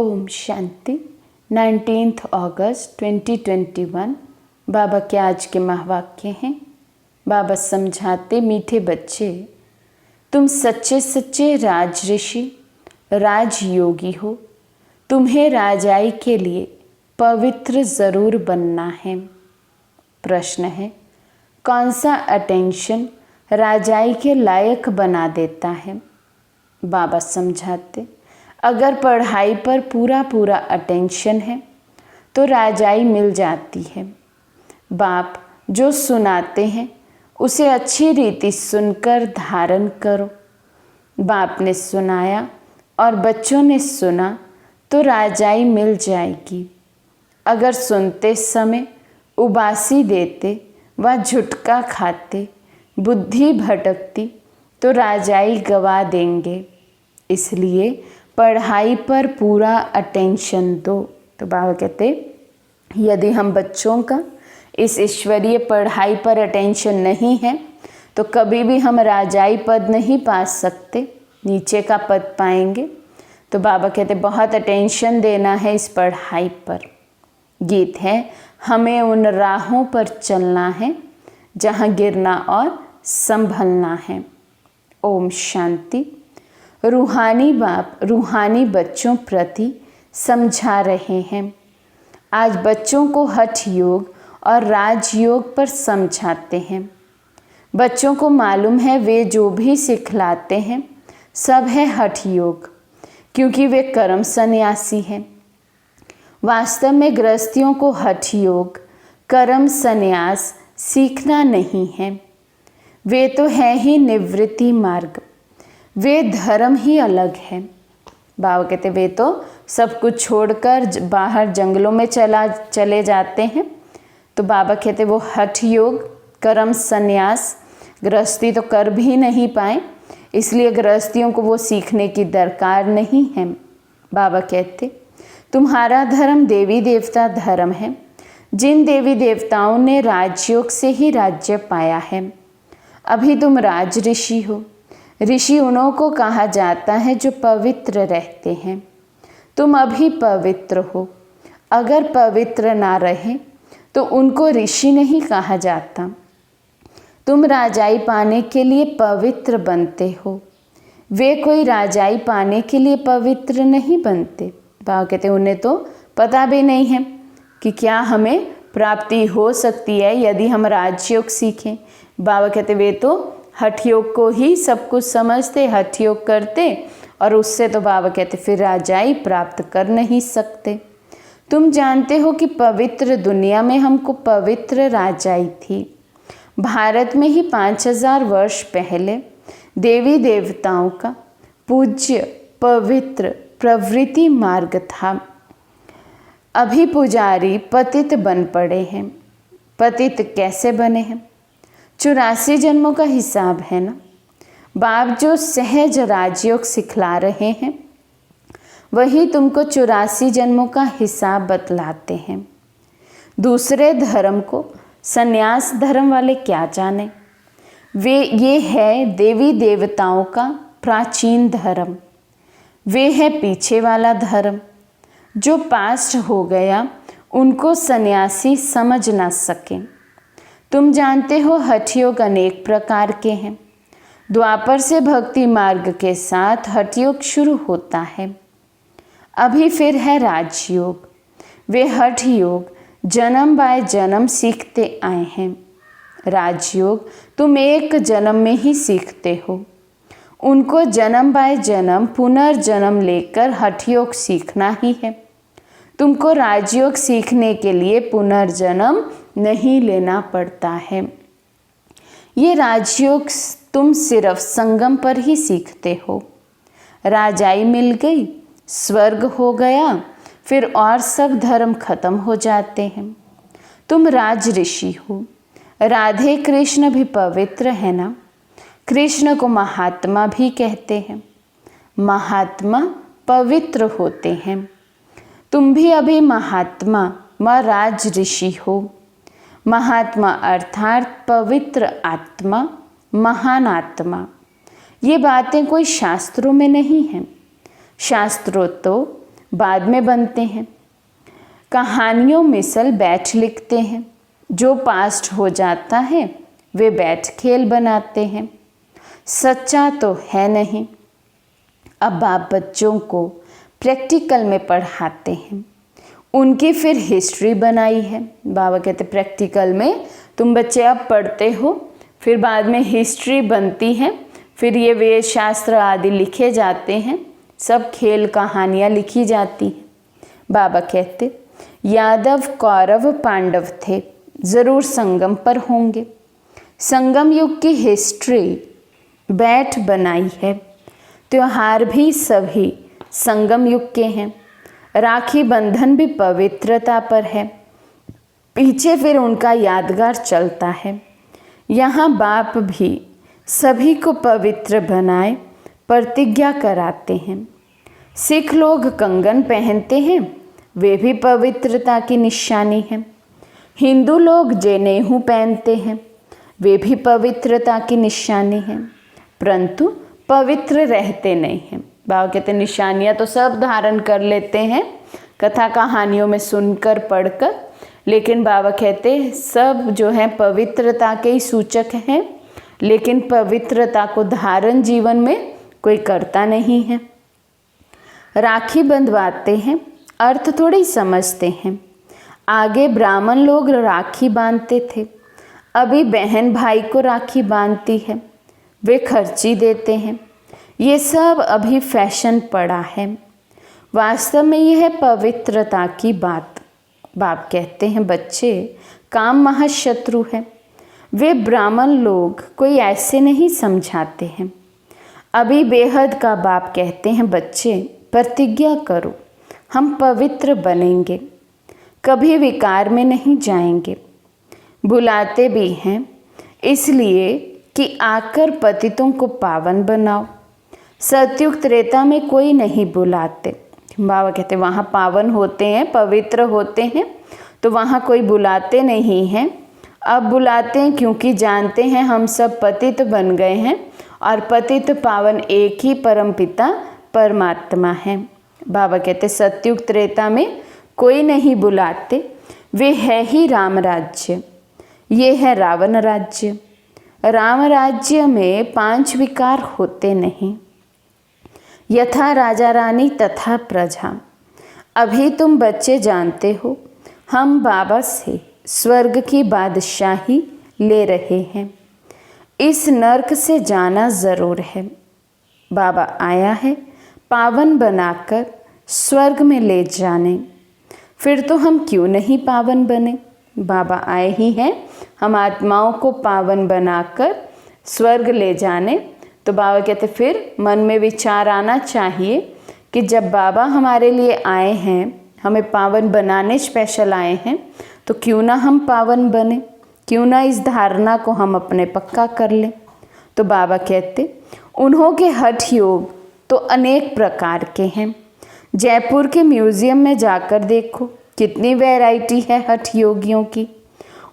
ओम शांति। 19 अगस्त 2021 बाबा के आज के महावाक्य हैं। बाबा समझाते, मीठे बच्चे, तुम सच्चे सच्चे राज ऋषि राजयोगी हो। तुम्हें राजाई के लिए पवित्र ज़रूर बनना है। प्रश्न है, कौन सा अटेंशन राजाई के लायक बना देता है? बाबा समझाते, अगर पढ़ाई पर पूरा अटेंशन है तो राजाई मिल जाती है। बाप जो सुनाते हैं उसे अच्छी रीति सुनकर धारण करो। बाप ने सुनाया और बच्चों ने सुना तो राजाई मिल जाएगी। अगर सुनते समय उबासी देते व झुटका खाते, बुद्धि भटकती तो राजाई गवा देंगे। इसलिए पढ़ाई पर पूरा अटेंशन दो। तो बाबा कहते, यदि हम बच्चों का इस ईश्वरीय पढ़ाई पर अटेंशन नहीं है तो कभी भी हम राजाई पद नहीं पा सकते, नीचे का पद पाएंगे। तो बाबा कहते, बहुत अटेंशन देना है इस पढ़ाई पर। गीत है, हमें उन राहों पर चलना है जहाँ गिरना और संभलना है। ओम शांति। रूहानी बाप रूहानी बच्चों प्रति समझा रहे हैं। आज बच्चों को हठ योग और राजयोग पर समझाते हैं। बच्चों को मालूम है वे जो भी सिखलाते हैं सब है हठ योग, क्योंकि वे कर्म सन्यासी हैं। वास्तव में गृहस्थियों को हठ योग कर्म सन्यास सीखना नहीं है। वे तो है ही निवृत्ति मार्ग, वे धर्म ही अलग है। बाबा कहते, वे तो सब कुछ छोड़कर बाहर जंगलों में चले जाते हैं। तो बाबा कहते, वो हठ योग कर्म संन्यास गृहस्थी तो कर भी नहीं पाए, इसलिए गृहस्थियों को वो सीखने की दरकार नहीं है। बाबा कहते, तुम्हारा धर्म देवी देवता धर्म है। जिन देवी देवताओं ने राजयोग से ही राज्य पाया है। अभी तुम राज ऋषि हो। ऋषि उन्हों को कहा जाता है जो पवित्र रहते हैं। तुम अभी पवित्र हो। अगर पवित्र ना रहे तो उनको ऋषि नहीं कहा जाता। तुम राजाई पाने के लिए पवित्र बनते हो। वे कोई राजाई पाने के लिए पवित्र नहीं बनते। बाबा कहते, उन्हें तो पता भी नहीं है कि क्या हमें प्राप्ति हो सकती है यदि हम राजयोग सीखें। बाबा कहते, वे तो हठ योग को ही सब कुछ समझते, हठ योग करते, और उससे तो बाबा कहते फिर राजाई प्राप्त कर नहीं सकते। तुम जानते हो कि पवित्र दुनिया में हमको पवित्र राजाई थी। भारत में ही 5000 वर्ष पहले देवी देवताओं का पूज्य पवित्र प्रवृत्ति मार्ग था। अभी पुजारी पतित बन पड़े हैं। पतित कैसे बने हैं? 84 जन्मों का हिसाब है ना। बाप जो सहज राजयोग सिखला रहे हैं वही तुमको 84 जन्मों का हिसाब बतलाते हैं। दूसरे धर्म को संन्यास धर्म वाले क्या जाने। ये है देवी देवताओं का प्राचीन धर्म। वे है पीछे वाला धर्म। जो पास्ट हो गया उनको सन्यासी समझ ना सके। तुम जानते हो हठ योग अनेक प्रकार के हैं। द्वापर से भक्ति मार्ग के साथ हठ योग शुरू होता है। अभी फिर है राजयोग। वे हठ योग जन्म बाय जन्म सीखते आए हैं। राजयोग तुम एक जन्म में ही सीखते हो। उनको जन्म बाय जन्म पुनर्जन्म लेकर हठ योग सीखना ही है। तुमको राजयोग सीखने के लिए पुनर्जन्म नहीं लेना पड़ता है। ये राजयोग तुम सिर्फ संगम पर ही सीखते हो। राजाई मिल गई, स्वर्ग हो गया, फिर और सब धर्म खत्म हो जाते हैं। तुम राज ऋषि हो। राधे कृष्ण भी पवित्र है ना। कृष्ण को महात्मा भी कहते हैं। महात्मा पवित्र होते हैं। तुम भी अभी महात्मा व राज ऋषि हो। महात्मा अर्थात पवित्र आत्मा, महान आत्मा। ये बातें कोई शास्त्रों में नहीं हैं। शास्त्रों तो बाद में बनते हैं। कहानियों मिसल बैठ लिखते हैं, जो पास्ट हो जाता है वे बैठ खेल बनाते हैं। सच्चा तो है नहीं। अब बाप बच्चों को प्रैक्टिकल में पढ़ाते हैं, उनकी फिर हिस्ट्री बनाई है। बाबा कहते प्रैक्टिकल में तुम बच्चे अब पढ़ते हो, फिर बाद में हिस्ट्री बनती है, फिर ये वेद शास्त्र आदि लिखे जाते हैं, सब खेल कहानियाँ लिखी जाती हैं। बाबा कहते यादव कौरव पांडव थे, ज़रूर संगम पर होंगे। संगम युग की हिस्ट्री बैठ बनाई है। त्योहार भी सभी संगम युग के हैं। राखी बंधन भी पवित्रता पर है, पीछे फिर उनका यादगार चलता है। यहाँ बाप भी सभी को पवित्र बनाए प्रतिज्ञा कराते हैं। सिख लोग कंगन पहनते हैं, वे भी पवित्रता की निशानी है। हिंदू लोग जनेऊ पहनते हैं, वे भी पवित्रता की निशानी है, परंतु पवित्र रहते नहीं हैं। बाबा कहते निशानियाँ तो सब धारण कर लेते हैं कथा कहानियों में सुनकर पढ़कर, लेकिन बाबा कहते सब जो है पवित्रता के ही सूचक हैं, लेकिन पवित्रता को धारण जीवन में कोई करता नहीं है। राखी बंधवाते हैं, अर्थ थोड़ी समझते हैं। आगे ब्राह्मण लोग राखी बांधते थे, अभी बहन भाई को राखी बांधती है, वे खर्ची देते हैं। ये सब अभी फैशन पड़ा है, वास्तव में यह है पवित्रता की बात। बाप कहते हैं बच्चे काम महाशत्रु है। वे ब्राह्मण लोग कोई ऐसे नहीं समझाते हैं। अभी बेहद का बाप कहते हैं बच्चे प्रतिज्ञा करो, हम पवित्र बनेंगे, कभी विकार में नहीं जाएंगे। बुलाते भी हैं इसलिए कि आकर पतितों को पावन बनाओ। सतयुग त्रेता में कोई नहीं बुलाते। बाबा कहते वहाँ पावन होते हैं, पवित्र होते हैं, तो वहाँ कोई बुलाते नहीं हैं। अब बुलाते हैं क्योंकि जानते हैं हम सब पतित बन गए हैं और पतित पावन एक ही परमपिता परमात्मा है। बाबा कहते सतयुग त्रेता में कोई नहीं बुलाते, वे है ही राम राज्य, ये है रावण राज्य। राम राज्य में 5 विकार होते नहीं, यथा राजा रानी तथा प्रजा। अभी तुम बच्चे जानते हो हम बाबा से स्वर्ग की बादशाही ले रहे हैं, इस नर्क से जाना ज़रूर है। बाबा आया है पावन बनाकर स्वर्ग में ले जाने, फिर तो हम क्यों नहीं पावन बने। बाबा आए ही हैं हम आत्माओं को पावन बनाकर स्वर्ग ले जाने। तो बाबा कहते फिर मन में विचार आना चाहिए कि जब बाबा हमारे लिए आए हैं, हमें पावन बनाने स्पेशल आए हैं, तो क्यों ना हम पावन बने, क्यों ना इस धारणा को हम अपने पक्का कर लें। तो बाबा कहते उन्हों के हठ योग तो अनेक प्रकार के हैं। जयपुर के म्यूज़ियम में जाकर देखो कितनी वैरायटी है हठ योगियों की,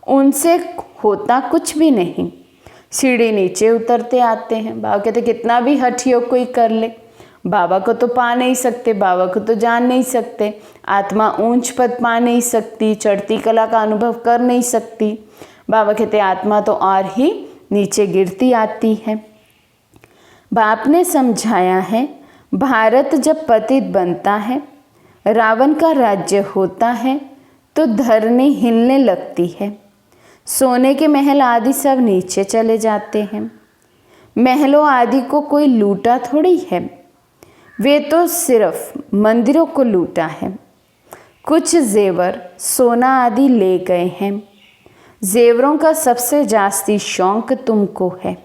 उनसे होता कुछ भी नहीं। सीढ़ी नीचे उतरते आते हैं। बाबा कहते कितना भी हठ योग कोई कर ले, बाबा को तो पा नहीं सकते, बाबा को तो जान नहीं सकते। आत्मा ऊंच पद पा नहीं सकती, चढ़ती कला का अनुभव कर नहीं सकती। बाबा कहते आत्मा तो और ही नीचे गिरती आती है। बाप ने समझाया है भारत जब पतित बनता है, रावण का राज्य होता है, तो धरनी हिलने लगती है। सोने के महल आदि सब नीचे चले जाते हैं। महलों आदि को कोई लूटा थोड़ी है, वे तो सिर्फ मंदिरों को लूटा है। कुछ जेवर सोना आदि ले गए हैं। जेवरों का सबसे जास्ती शौक तुमको है।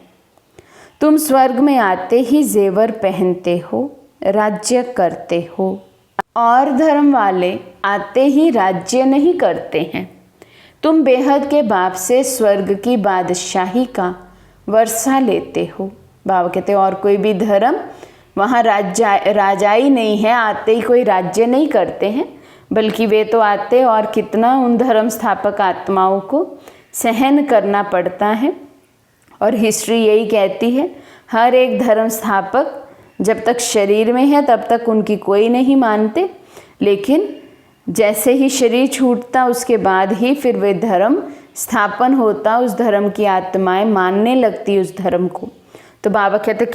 तुम स्वर्ग में आते ही जेवर पहनते हो, राज्य करते हो, और धर्म वाले आते ही राज्य नहीं करते हैं। तुम बेहद के बाप से स्वर्ग की बादशाही का वर्षा लेते हो। बाबा कहते और कोई भी धर्म वहाँ राजाई नहीं है, आते ही कोई राज्य नहीं करते हैं, बल्कि वे तो आते और कितना उन धर्म स्थापक आत्माओं को सहन करना पड़ता है। और हिस्ट्री यही कहती है हर एक धर्म स्थापक जब तक शरीर में है तब तक उनकी कोई नहीं मानते, लेकिन जैसे ही शरीर छूटता उसके बाद ही फिर वे धर्म स्थापन होता, उस धर्म की आत्माएं मानने लगती उस धर्म को। तो बाबा कहते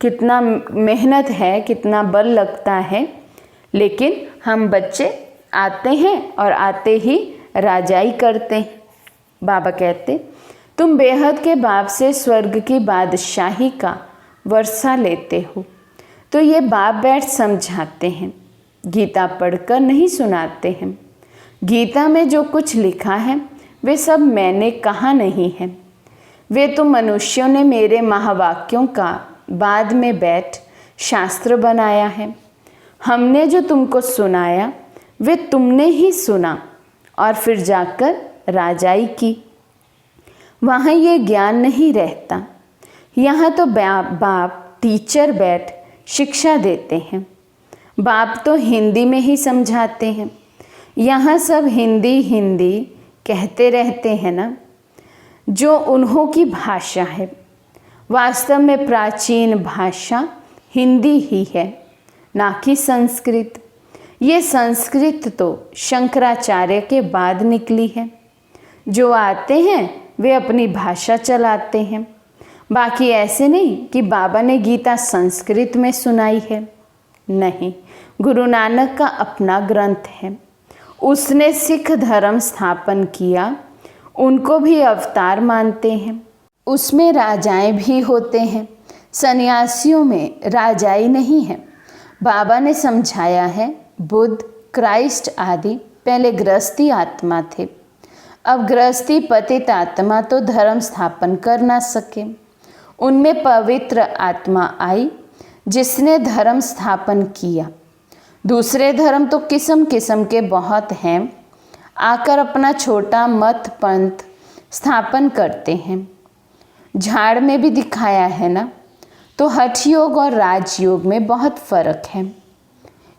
कितना मेहनत है, कितना बल लगता है, लेकिन हम बच्चे आते हैं और आते ही राजाई करते हैं। बाबा कहते तुम बेहद के बाप से स्वर्ग की बादशाही का वर्षा लेते हो। तो ये बाप बैठ समझाते हैं, गीता पढ़कर नहीं सुनाते हैं। गीता में जो कुछ लिखा है वे सब मैंने कहा नहीं है, वे तो मनुष्यों ने मेरे महावाक्यों का बाद में बैठ शास्त्र बनाया है। हमने जो तुमको सुनाया वे तुमने ही सुना और फिर जाकर राजाई की। वहाँ ये ज्ञान नहीं रहता। यहाँ तो बाप टीचर बैठ शिक्षा देते हैं। बाप तो हिंदी में ही समझाते हैं। यहाँ सब हिंदी हिंदी कहते रहते हैं ना, जो उन्हों की भाषा है। वास्तव में प्राचीन भाषा हिंदी ही है, ना कि संस्कृत। ये संस्कृत तो शंकराचार्य के बाद निकली है। जो आते हैं वे अपनी भाषा चलाते हैं। बाकी ऐसे नहीं कि बाबा ने गीता संस्कृत में सुनाई है, नहीं। गुरु नानक का अपना ग्रंथ है, उसने सिख धर्म स्थापन किया, उनको भी अवतार मानते हैं। उसमें राजाएं भी होते हैं, सन्यासियों में राजाई नहीं है। बाबा ने समझाया है बुद्ध, क्राइस्ट आदि पहले गृहस्थी आत्मा थे। अब गृहस्थी पतित आत्मा तो धर्म स्थापन कर ना सके। उनमें पवित्र आत्मा आई जिसने धर्म स्थापन किया। दूसरे धर्म तो किस्म किस्म के बहुत हैं, आकर अपना छोटा मत पंथ स्थापन करते हैं। झाड़ में भी दिखाया है ना। तो हठ योग और राजयोग में बहुत फर्क है।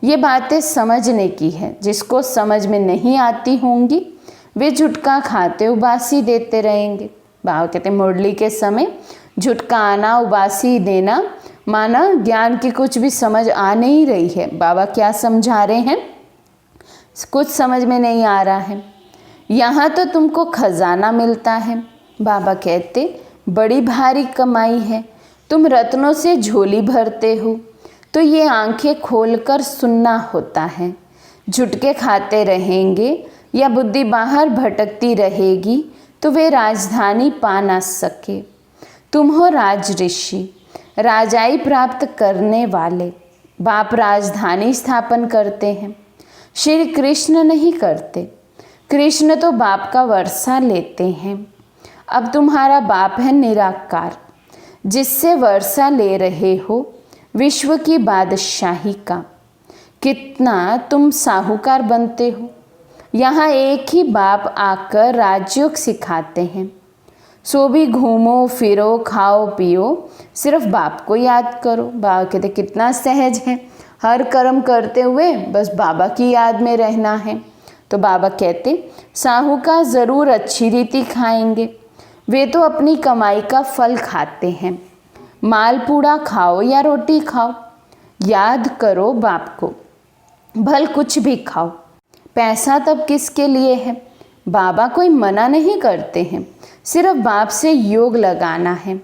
ये बातें समझने की है। जिसको समझ में नहीं आती होंगी वे झुटका खाते उबासी देते रहेंगे। बाबा कहते मुरली के समय झुटका आना, उबासी देना, माना ज्ञान की कुछ भी समझ आ नहीं रही है। बाबा क्या समझा रहे हैं, कुछ समझ में नहीं आ रहा है। यहाँ तो तुमको खजाना मिलता है। बाबा कहते बड़ी भारी कमाई है, तुम रत्नों से झोली भरते हो। तो ये आंखें खोलकर सुनना होता है। झुटके खाते रहेंगे या बुद्धि बाहर भटकती रहेगी तो वे राजधानी पा ना सके। तुम हो राज ऋषि, राजाई प्राप्त करने वाले। बाप राजधानी स्थापन करते हैं, श्री कृष्ण नहीं करते। कृष्ण तो बाप का वर्षा लेते हैं। अब तुम्हारा बाप है निराकार, जिससे वर्षा ले रहे हो विश्व की बादशाही का। कितना तुम साहूकार बनते हो। यहाँ एक ही बाप आकर राजयोग सिखाते हैं। सो भी घूमो फिरो खाओ पियो, सिर्फ बाप को याद करो। बाबा कहते कितना सहज है, हर कर्म करते हुए बस बाबा की याद में रहना है। तो बाबा कहते साहूकार ज़रूर अच्छी रीति खाएंगे, वे तो अपनी कमाई का फल खाते हैं। मालपूड़ा खाओ या रोटी खाओ, याद करो बाप को, भल कुछ भी खाओ। पैसा तब किसके लिए है। बाबा कोई मना नहीं करते हैं, सिर्फ बाप से योग लगाना है।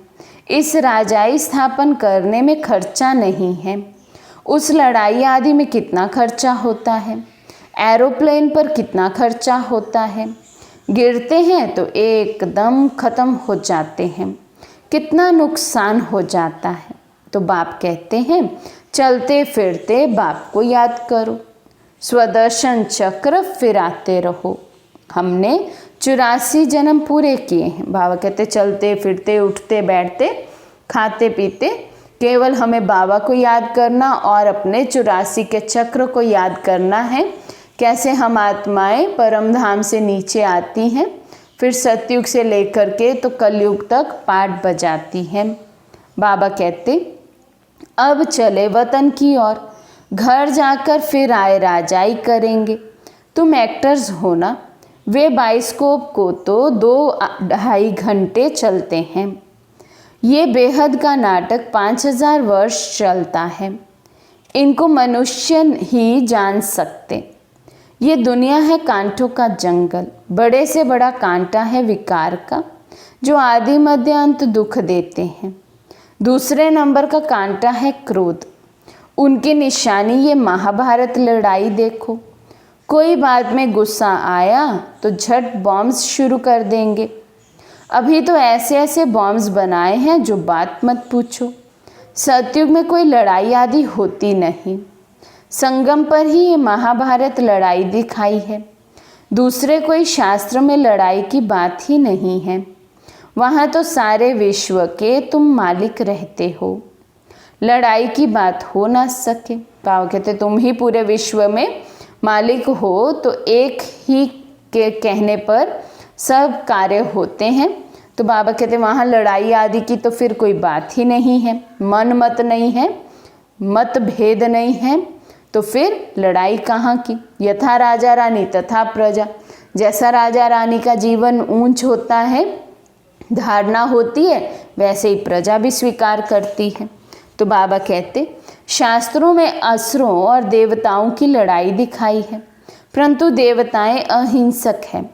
इस राजाई स्थापन करने में खर्चा नहीं है। उस लड़ाई आदि में कितना खर्चा होता है, एरोप्लेन पर कितना खर्चा होता है। गिरते हैं तो एकदम ख़त्म हो जाते हैं, कितना नुकसान हो जाता है। तो बाप कहते हैं चलते फिरते बाप को याद करो, स्वदर्शन चक्र फिराते रहो। हमने 84 जन्म पूरे किए हैं। बाबा कहते चलते फिरते उठते बैठते खाते पीते केवल हमें बाबा को याद करना और अपने 84 के चक्र को याद करना है। कैसे हम आत्माएं परम धाम से नीचे आती हैं, फिर सतयुग से लेकर के तो कलयुग तक पाठ बजाती हैं। बाबा कहते अब चले वतन की ओर, घर जाकर फिर आए राजाई करेंगे। तुम एक्टर्स हो ना। वे बाइस्कोप को तो 2-2.5 घंटे चलते हैं। ये बेहद का नाटक 5000 वर्ष चलता है। इनको मनुष्य ही जान सकते। ये दुनिया है कांटों का जंगल, बड़े से बड़ा कांटा है विकार का, जो आदि मध्य अंत दुख देते हैं। दूसरे नंबर का कांटा है क्रोध। उनकी निशानी ये महाभारत लड़ाई देखो। कोई बात में गुस्सा आया तो झट बॉम्ब्स शुरू कर देंगे। अभी तो ऐसे ऐसे बॉम्ब्स बनाए हैं जो बात मत पूछो। सतयुग में कोई लड़ाई आदि होती नहीं, संगम पर ही ये महाभारत लड़ाई दिखाई है। दूसरे कोई शास्त्र में लड़ाई की बात ही नहीं है। वहाँ तो सारे विश्व के तुम मालिक रहते हो, लड़ाई की बात हो ना सके। बाबा कहते तुम ही पूरे विश्व में मालिक हो, तो एक ही के कहने पर सब कार्य होते हैं। तो बाबा कहते वहाँ लड़ाई आदि की तो फिर कोई बात ही नहीं है। मन मत नहीं है, मत भेद नहीं है, तो फिर लड़ाई कहाँ की। यथा राजा रानी तथा प्रजा, जैसा राजा रानी का जीवन ऊंच होता है, धारणा होती है, वैसे ही प्रजा भी स्वीकार करती है। तो बाबा कहते शास्त्रों में असुरों और देवताओं की लड़ाई दिखाई है, परंतु देवताएं अहिंसक हैं।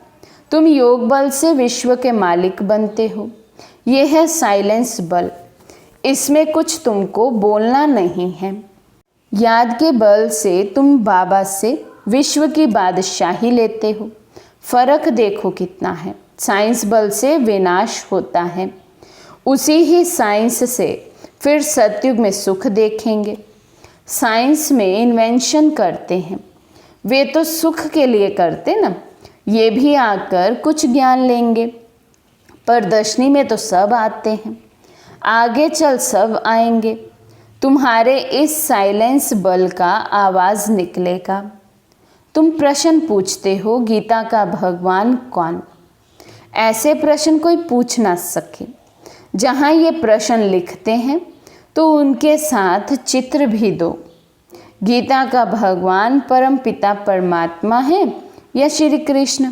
तुम योग बल से विश्व के मालिक बनते हो। यह है साइलेंस बल, इसमें कुछ तुमको बोलना नहीं है। याद के बल से तुम बाबा से विश्व की बादशाही लेते हो। फर्क देखो कितना है। साइंस बल से विनाश होता है, उसी ही साइंस से फिर सतयुग में सुख देखेंगे। साइंस में इन्वेंशन करते हैं, वे तो सुख के लिए करते ना। ये भी आकर कुछ ज्ञान लेंगे। प्रदर्शनी में तो सब आते हैं, आगे चल सब आएंगे। तुम्हारे इस साइलेंस बल का आवाज़ निकलेगा। तुम प्रश्न पूछते हो गीता का भगवान कौन। ऐसे प्रश्न कोई पूछ ना सके। जहाँ ये प्रश्न लिखते हैं तो उनके साथ चित्र भी दो। गीता का भगवान परम पिता परमात्मा है या श्री कृष्ण,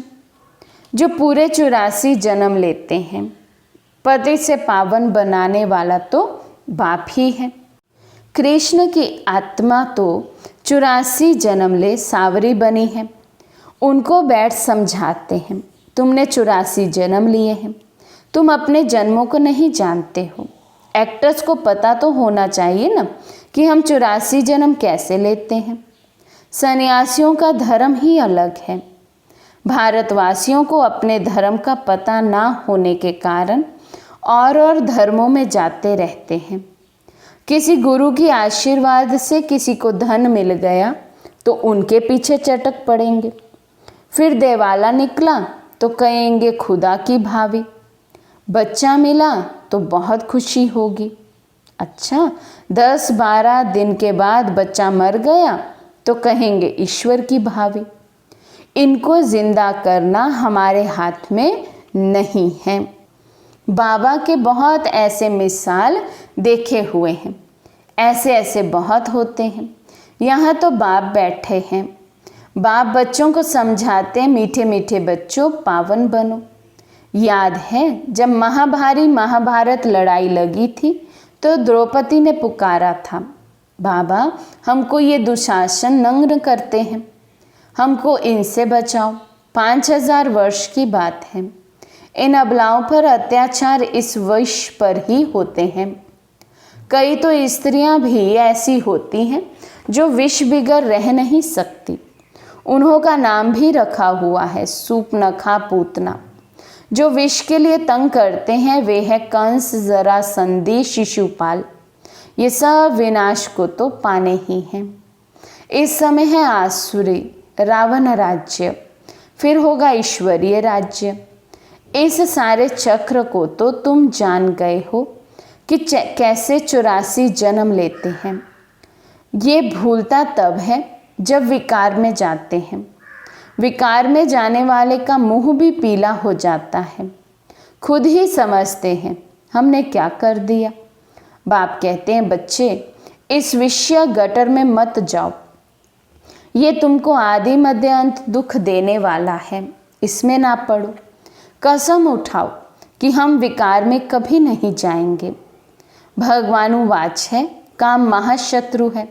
जो पूरे 84 जन्म लेते हैं। पति से पावन बनाने वाला तो बाप ही है। कृष्ण की आत्मा तो 84 जन्म ले सावरी बनी है, उनको बैठ समझाते हैं। तुमने 84 जन्म लिए हैं, तुम अपने जन्मों को नहीं जानते हो। एक्टर्स को पता तो होना चाहिए ना कि हम 84 जन्म कैसे लेते हैं। सन्यासियों का धर्म ही अलग है। भारतवासियों को अपने धर्म का पता ना होने के कारण और धर्मों में जाते रहते हैं। किसी गुरु की आशीर्वाद से किसी को धन मिल गया तो उनके पीछे चटक पड़ेंगे। फिर देवाला निकला तो कहेंगे खुदा की भावी। बच्चा मिला तो बहुत खुशी होगी। अच्छा, 10-12 दिन के बाद बच्चा मर गया तो कहेंगे ईश्वर की भावी। इनको जिंदा करना हमारे हाथ में नहीं है। बाबा के बहुत ऐसे मिसाल देखे हुए हैं, ऐसे ऐसे बहुत होते हैं। यहाँ तो बाप बैठे हैं, बाप बच्चों को समझाते हैं, मीठे मीठे बच्चों पावन बनो। याद है जब महाभारत लड़ाई लगी थी तो द्रौपदी ने पुकारा था, बाबा हमको ये दुशासन नग्न करते हैं, हमको इनसे बचाओ। 5000 वर्ष की बात है। इन अबलाओं पर अत्याचार इस विश्व पर ही होते हैं। कई तो स्त्रियां भी ऐसी होती हैं जो विष बिगर रह नहीं सकती। उन्हों का नाम भी रखा हुआ है सूपनखा पूतना। जो विष के लिए तंग करते हैं वे है कंस, जरासंधी, शिशुपाल। ये सब विनाश को तो पाने ही हैं। इस समय है आसुरी रावण राज्य, फिर होगा ईश्वरीय राज्य। इस सारे चक्र को तो तुम जान गए हो कि कैसे 84 जन्म लेते हैं। ये भूलता तब है जब विकार में जाते हैं। विकार में जाने वाले का मुंह भी पीला हो जाता है। खुद ही समझते हैं हमने क्या कर दिया। बाप कहते हैं बच्चे इस विषय गटर में मत जाओ, ये तुमको आदि मध्य अंत दुख देने वाला है, इसमें ना पड़ो। कसम उठाओ कि हम विकार में कभी नहीं जाएंगे। भगवानुवाच है काम महाशत्रु है,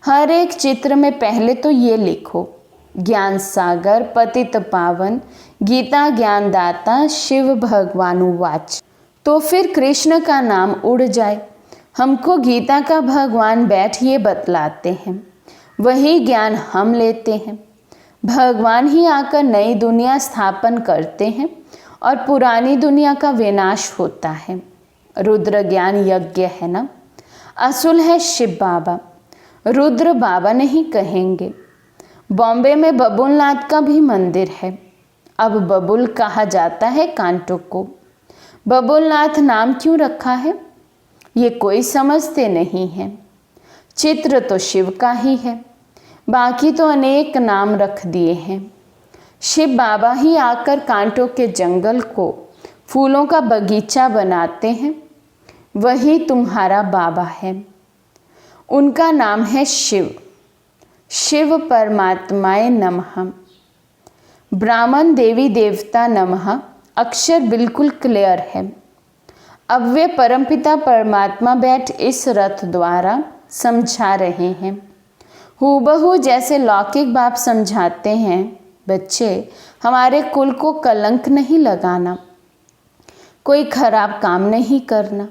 हर एक चित्र में पहले तो ये लिखो, ज्ञान सागर पतित पावन गीता ज्ञानदाता शिव भगवानुवाच। तो फिर कृष्ण का नाम उड़ जाए। हमको गीता का भगवान बैठ ये बतलाते हैं, वही ज्ञान हम लेते हैं। भगवान ही आकर नई दुनिया स्थापन करते हैं और पुरानी दुनिया का विनाश होता है। रुद्र ज्ञान यज्ञ है ना, असुल है शिव बाबा, रुद्र बाबा नहीं कहेंगे। बॉम्बे में बबुलनाथ का भी मंदिर है। अब बबुल कहा जाता है कांटों को। बबुलनाथ नाम क्यों रखा है ये कोई समझते नहीं है। चित्र तो शिव का ही है, बाकी तो अनेक नाम रख दिए हैं। शिव बाबा ही आकर कांटों के जंगल को फूलों का बगीचा बनाते हैं, वही तुम्हारा बाबा है। उनका नाम है शिव। शिव परमात्माए नमः। ब्राह्मण देवी देवता नमः अक्षर बिल्कुल क्लियर है। अब वे परमपिता परमात्मा बैठ इस रथ द्वारा समझा रहे हैं, हूबहू जैसे लौकिक बाप समझाते हैं। बच्चे, हमारे कुल को कलंक नहीं लगाना, कोई खराब काम नहीं करना।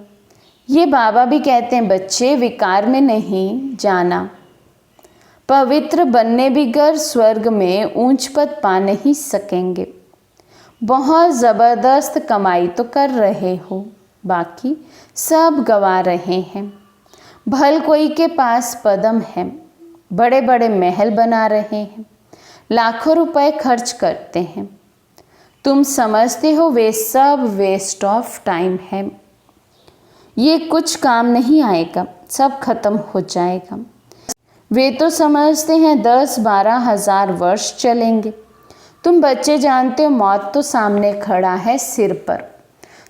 ये बाबा भी कहते हैं, बच्चे विकार में नहीं जाना। पवित्र बनने बिगर स्वर्ग में ऊंच पद पा नहीं सकेंगे। बहुत ज़बरदस्त कमाई तो कर रहे हो, बाकी सब गवा रहे हैं। भल कोई के पास पदम है, बड़े बड़े महल बना रहे हैं, लाखों रुपए खर्च करते हैं। तुम समझते हो वे सब वेस्ट ऑफ टाइम है। ये कुछ काम नहीं आएगा, सब खत्म हो जाएगा। वे तो समझते हैं 10-12 हज़ार वर्ष चलेंगे। तुम बच्चे जानते हो मौत तो सामने खड़ा है सिर पर।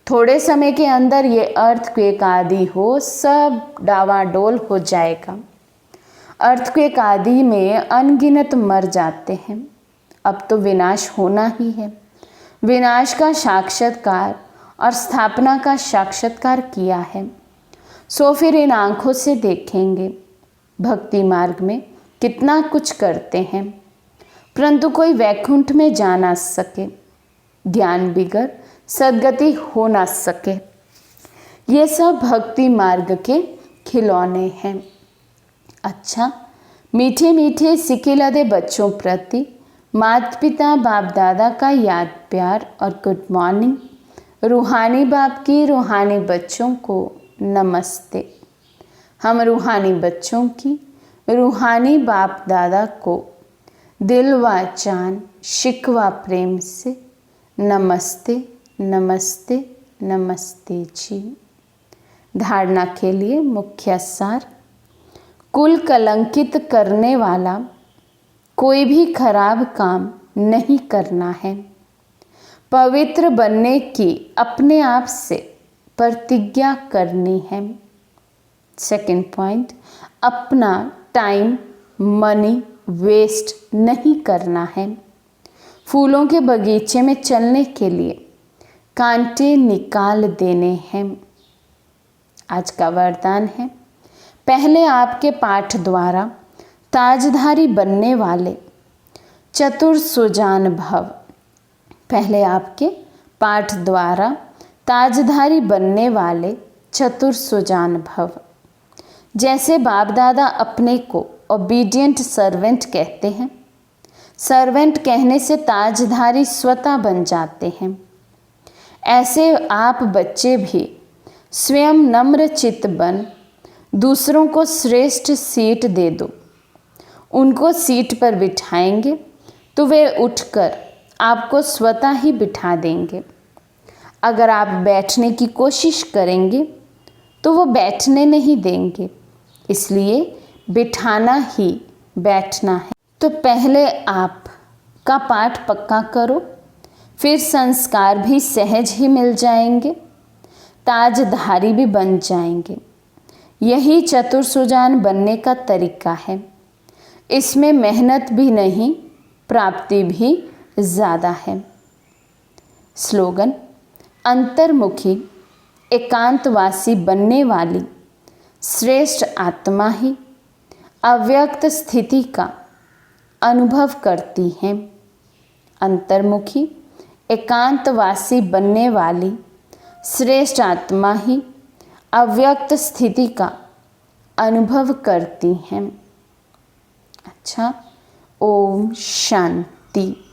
थोड़े समय के अंदर ये अर्थक्वेक आदि हो सब डावाडोल हो जाएगा। अर्थक्वेक आदि में अनगिनत मर जाते हैं। अब तो विनाश होना ही है। विनाश का साक्षात्कार और स्थापना का साक्षात्कार किया है, सो फिर इन आँखों से देखेंगे। भक्ति मार्ग में कितना कुछ करते हैं, परंतु कोई वैकुंठ में जा ना सके, ज्ञान बिगर सद्गति हो ना सके। ये सब भक्ति मार्ग के खिलौने हैं। अच्छा, मीठे मीठे सिकिलदे बच्चों प्रति माता पिता बाप दादा का याद प्यार और गुड मॉर्निंग। रूहानी बाप की रूहानी बच्चों को नमस्ते। हम रूहानी बच्चों की रूहानी बाप दादा को दिल व जान शिकवा प्रेम से नमस्ते नमस्ते नमस्ते जी। धारणा के लिए मुख्य सार, कुल कलंकित करने वाला कोई भी खराब काम नहीं करना है। पवित्र बनने की अपने आप से प्रतिज्ञा करनी है। सेकंड पॉइंट, अपना टाइम मनी वेस्ट नहीं करना है। फूलों के बगीचे में चलने के लिए कांटे निकाल देने हैं। आज का वरदान है, पहले आपके पाठ द्वारा ताजधारी बनने वाले चतुर सुजान भव। पहले आपके पाठ द्वारा ताजधारी बनने वाले चतुर सुजान भव। जैसे बाप दादा अपने को ओबीडियंट सर्वेंट कहते हैं, सर्वेंट कहने से ताजधारी स्वतः बन जाते हैं। ऐसे आप बच्चे भी स्वयं नम्र चित्त बन दूसरों को श्रेष्ठ सीट दे दो। उनको सीट पर बिठाएंगे तो वे उठकर आपको स्वतः ही बिठा देंगे। अगर आप बैठने की कोशिश करेंगे तो वो बैठने नहीं देंगे, इसलिए बिठाना ही बैठना है। तो पहले आप का पाठ पक्का करो, फिर संस्कार भी सहज ही मिल जाएंगे, ताजधारी भी बन जाएंगे। यही चतुर सुजान बनने का तरीका है। इसमें मेहनत भी नहीं, प्राप्ति भी ज़्यादा है। स्लोगन, अंतर्मुखी एकांतवासी बनने वाली श्रेष्ठ आत्मा ही अव्यक्त स्थिति का अनुभव करती हैं। अंतर्मुखी एकांतवासी बनने वाली श्रेष्ठ आत्मा ही अव्यक्त स्थिति का अनुभव करती हैं। अच्छा, ओम शांति।